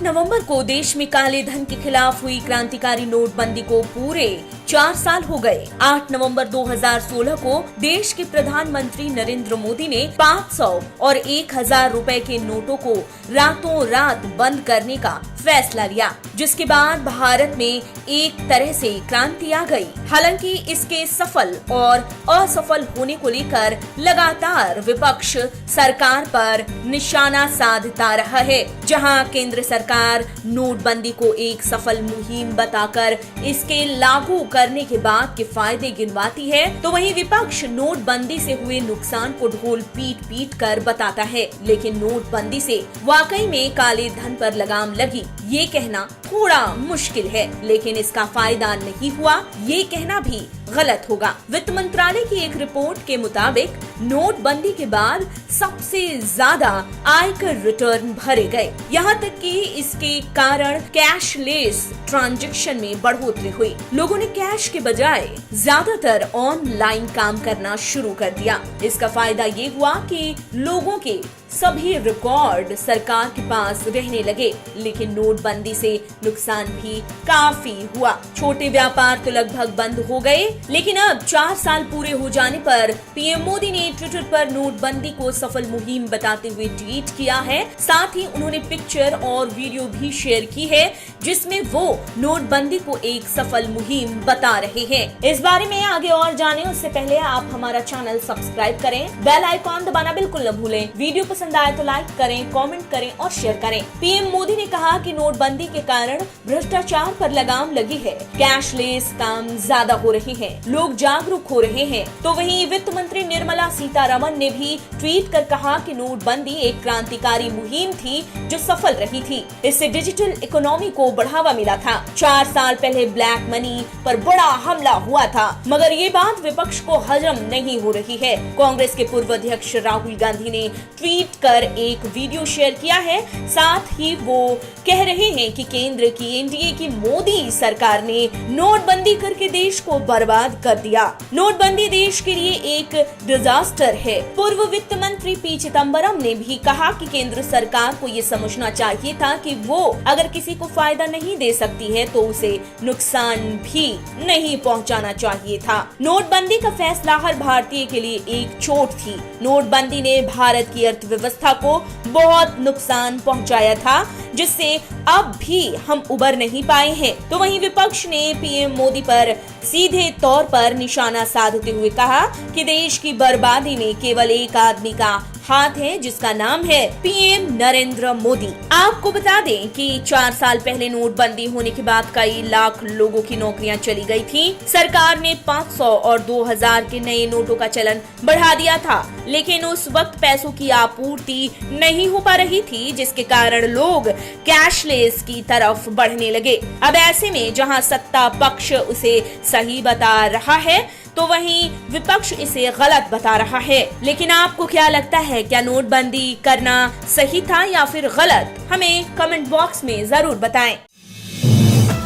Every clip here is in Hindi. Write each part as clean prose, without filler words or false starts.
नवंबर को देश में काले धन के खिलाफ हुई क्रांतिकारी नोटबंदी को पूरे 4 साल हो गए। 8 नवंबर 2016 को देश के प्रधानमंत्री नरेंद्र मोदी ने 500 और 1000 रुपए के नोटों को रातों रात बंद करने का फैसला लिया, जिसके बाद भारत में एक तरह से क्रांति आ गई। हालांकि इसके सफल और असफल होने को लेकर लगातार विपक्ष सरकार पर निशाना साधता रहा है। जहां केंद्र सरकार नोटबंदी को एक सफल मुहिम बताकर इसके लागू करने के बाद के फायदे गिनवाती है, तो वहीं विपक्ष नोटबंदी से हुए नुकसान को ढोल पीट पीट कर बताता है। लेकिन नोटबंदी से वाकई में काले धन पर लगाम लगी, ये कहना थोड़ा मुश्किल है। लेकिन इसका फायदा नहीं हुआ, ये कहना भी गलत होगा। वित्त मंत्रालय की एक रिपोर्ट के मुताबिक नोटबंदी के बाद सबसे ज्यादा आयकर रिटर्न भरे गए। यहाँ तक कि इसके कारण कैशलेस ट्रांजैक्शन में बढ़ोतरी हुई। लोगों ने कैश के बजाय ज्यादातर ऑनलाइन काम करना शुरू कर दिया। इसका फायदा ये हुआ कि लोगों के सभी रिकॉर्ड सरकार के पास रहने लगे। लेकिन नोटबंदी से नुकसान भी काफी हुआ। छोटे व्यापार तो लगभग बंद हो गए। लेकिन अब 4 साल पूरे हो जाने पर पीएम मोदी ने ट्विटर पर नोटबंदी को सफल मुहिम बताते हुए ट्वीट किया है। साथ ही उन्होंने पिक्चर और वीडियो भी शेयर की है, जिसमें वो नोटबंदी को एक सफल मुहिम बता रहे हैं। इस बारे में आगे और जाने उससे पहले आप हमारा चैनल सब्सक्राइब करें, बेल आइकॉन दबाना बिल्कुल न भूलें। वीडियो पसंद आए तो लाइक करें, कमेंट करें और शेयर करें। पीएम मोदी ने कहा कि नोटबंदी के कारण भ्रष्टाचार पर लगाम लगी है, कैशलेस काम ज्यादा हो रहे हैं, लोग जागरूक हो रहे हैं। तो वहीं वित्त मंत्री निर्मला सीतारमण ने भी ट्वीट कर कहा कि नोटबंदी एक क्रांतिकारी मुहिम थी जो सफल रही थी। इससे डिजिटल इकोनॉमी को बढ़ावा मिला था। 4 साल पहले ब्लैक मनी पर बड़ा हमला हुआ था, मगर ये बात विपक्ष को हजम नहीं हो रही है। कांग्रेस के पूर्व अध्यक्ष राहुल गांधी ने ट्वीट कर एक वीडियो शेयर किया है। साथ ही वो कह रहे हैं कि केंद्र की एनडीए की मोदी सरकार ने नोटबंदी करके देश को बर्बाद कर दिया। नोटबंदी देश के लिए एक डिजास्टर है। पूर्व वित्त मंत्री पी चिदम्बरम ने भी कहा कि केंद्र सरकार को ये समझना चाहिए था कि वो अगर किसी को फायदा नहीं दे सकती है तो उसे नुकसान भी नहीं पहुंचाना चाहिए था। नोटबंदी का फैसला हर भारतीय के लिए एक चोट थी। नोटबंदी ने भारत की अर्थव्यवस्था को बहुत नुकसान पहुंचाया था, जिससे अब भी हम उबर नहीं पाए हैं। तो वहीं विपक्ष ने पीएम मोदी पर सीधे तौर पर निशाना साधते हुए कहा कि देश की बर्बादी में केवल एक आदमी का हाथ है, जिसका नाम है पीएम नरेंद्र मोदी। आपको बता दें कि 4 साल पहले नोटबंदी होने के बाद कई लाख लोगों की नौकरियां चली गई थी। सरकार ने 500 और 2000 के नए नोटों का चलन बढ़ा दिया था, लेकिन उस वक्त पैसों की आपूर्ति नहीं हो पा रही थी, जिसके कारण लोग कैशलेस की तरफ बढ़ने लगे। अब ऐसे में जहां सत्ता पक्ष उसे सही बता रहा है, तो वहीं विपक्ष इसे गलत बता रहा है। लेकिन आपको क्या लगता है, क्या नोटबंदी करना सही था या फिर गलत? हमें कमेंट बॉक्स में जरूर बताएं।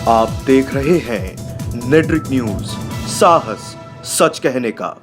आप देख रहे हैं नेट्रिक न्यूज, साहस सच कहने का।